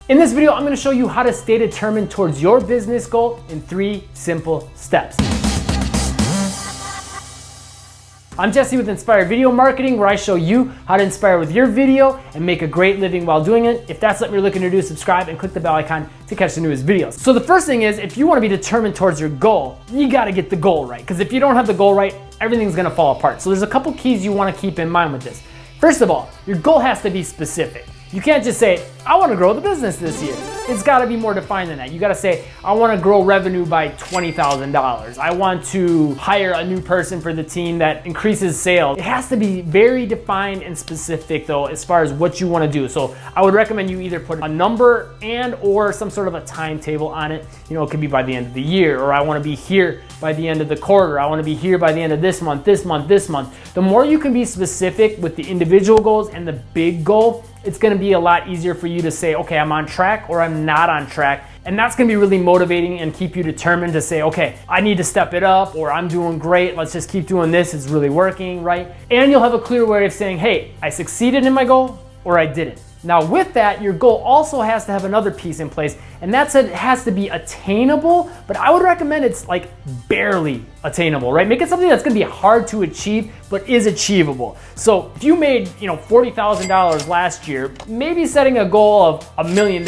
In this video, I'm going to show you how to stay determined towards your business goal in 3 simple steps. I'm Jesse with Inspire Video Marketing, where I show you how to inspire with your video and make a great living while doing it. If that's what you're looking to do, subscribe and click the bell icon to catch the newest videos. So the first thing is, if you want to be determined towards your goal, you got to get the goal right. Because if you don't have the goal right, everything's going to fall apart. So there's a couple keys you want to keep in mind with this. First of all, your goal has to be specific. You can't just say, I want to grow the business this year. It's got to be more defined than that. You got to say, I want to grow revenue by $20,000. I want to hire a new person for the team that increases sales. It has to be very defined and specific though, as far as what you want to do. So I would recommend you either put a number and or some sort of a timetable on it. You know, it could be by the end of the year, or I want to be here by the end of the quarter. I want to be here by the end of this month, this month, this month. The more you can be specific with the individual goals and the big goal, it's going to be a lot easier for you to say, okay, I'm on track or I'm not on track. And that's going to be really motivating and keep you determined to say, okay, I need to step it up, or I'm doing great. Let's just keep doing this. It's really working, right? And you'll have a clear way of saying, hey, I succeeded in my goal or I didn't. Now with that, your goal also has to have another piece in place, and that's it has to be attainable, but I would recommend it's like barely attainable, right? Make it something that's gonna be hard to achieve, but is achievable. So if you made, $40,000 last year, maybe setting a goal of $1 million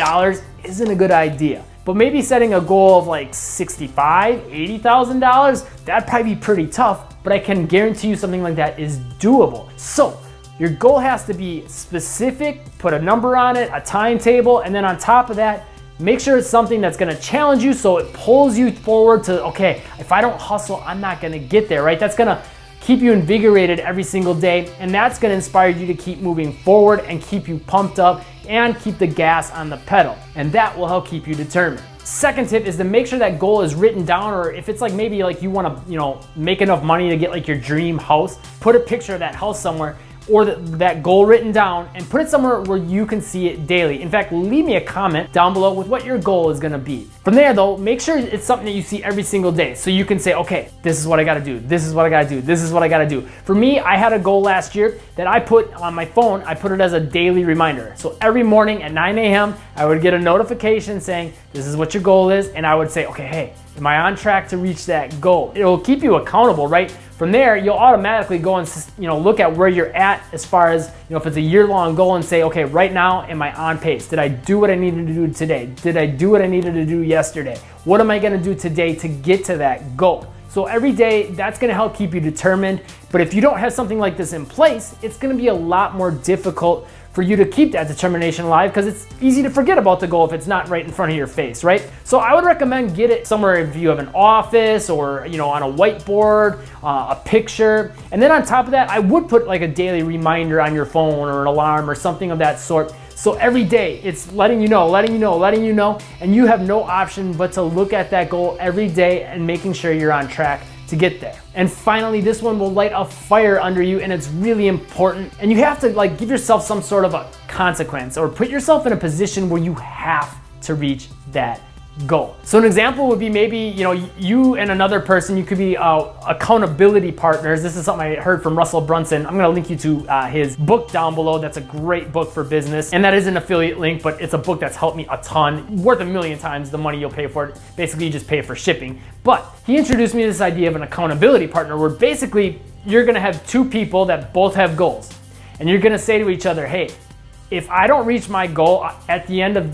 isn't a good idea. But maybe setting a goal of like $65,000, $80,000, that'd probably be pretty tough, but I can guarantee you something like that is doable. So your goal has to be specific, put a number on it, a timetable, and then on top of that, make sure it's something that's gonna challenge you so it pulls you forward to, okay, if I don't hustle, I'm not gonna get there, right? That's gonna keep you invigorated every single day, and that's gonna inspire you to keep moving forward and keep you pumped up and keep the gas on the pedal, and that will help keep you determined. Second tip is to make sure that goal is written down, or if it's like maybe like you wanna make enough money to get like your dream house, put a picture of that house somewhere, or that goal written down, and put it somewhere where you can see it daily. In fact, leave me a comment down below with what your goal is gonna be. From there though, make sure it's something that you see every single day, so you can say, okay, this is what I gotta do, this is what I gotta do, this is what I gotta do. For me, I had a goal last year that I put on my phone. I put it as a daily reminder. So every morning at 9 a.m., I would get a notification saying, this is what your goal is, and I would say, okay, hey, am I on track to reach that goal? It will keep you accountable, right? From there, you'll automatically go and look at where you're at as far as, if it's a year-long goal, and say, okay, right now, am I on pace? Did I do what I needed to do today? Did I do what I needed to do yesterday? What am I gonna do today to get to that goal? So every day, that's gonna help keep you determined. But if you don't have something like this in place, it's gonna be a lot more difficult for you to keep that determination alive, because it's easy to forget about the goal if it's not right in front of your face, right? So I would recommend get it somewhere if you have an office, or on a whiteboard, a picture. And then on top of that, I would put like a daily reminder on your phone or an alarm or something of that sort. So every day it's letting you know, and you have no option but to look at that goal every day and making sure you're on track to get there. And finally, this one will light a fire under you, and it's really important. And you have to give yourself some sort of a consequence, or put yourself in a position where you have to reach that goal. So an example would be maybe, you and another person, you could be accountability partners. This is something I heard from Russell Brunson. I'm gonna link you to his book down below. That's a great book for business. And that is an affiliate link, but it's a book that's helped me a ton, worth 1,000,000 times the money you'll pay for it. Basically, you just pay for shipping. But he introduced me to this idea of an accountability partner, where basically you're gonna have 2 people that both have goals. And you're gonna say to each other, hey, if I don't reach my goal at the end of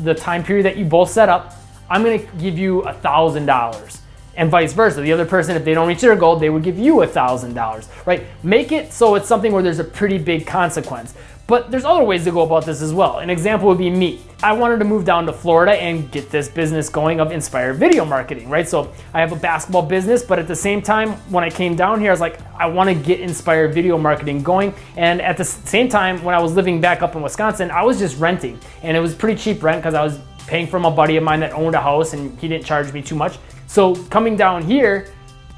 the time period that you both set up, I'm gonna give you $1,000, and vice versa. The other person, if they don't reach their goal, they would give you $1,000, right? Make it so it's something where there's a pretty big consequence. But there's other ways to go about this as well. An example would be me. I wanted to move down to Florida and get this business going of Inspire Video Marketing, right? So I have a basketball business, but at the same time, when I came down here, I was like, I wanna get Inspire Video Marketing going. And at the same time, when I was living back up in Wisconsin, I was just renting. And it was pretty cheap rent, because I was paying from a buddy of mine that owned a house, and he didn't charge me too much. So coming down here,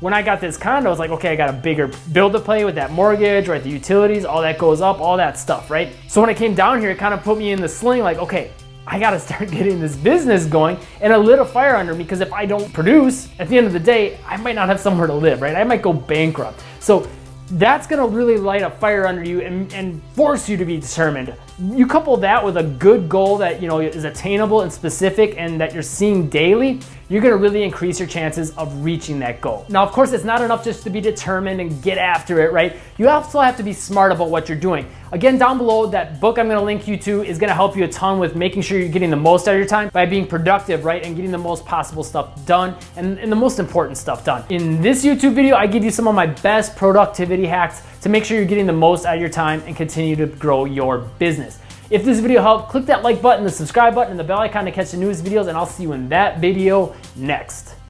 when I got this condo, I was like, okay, I got a bigger bill to pay with that mortgage, right? The utilities, all that goes up, all that stuff, right? So when I came down here, it kind of put me in the sling, like, okay, I gotta start getting this business going, and it lit a fire under me, because if I don't produce, at the end of the day, I might not have somewhere to live, right? I might go bankrupt. So that's gonna really light a fire under you and force you to be determined. You couple that with a good goal that is attainable and specific and that you're seeing daily, you're gonna really increase your chances of reaching that goal. Now, of course, it's not enough just to be determined and get after it, right? You also have to be smart about what you're doing. Again, down below, that book I'm gonna link you to is gonna help you a ton with making sure you're getting the most out of your time by being productive, right? And getting the most possible stuff done and the most important stuff done. In this YouTube video, I give you some of my best productivity hacks to make sure you're getting the most out of your time and continue to grow your business. If this video helped, click that like button, the subscribe button, and the bell icon to catch the newest videos, and I'll see you in that video next.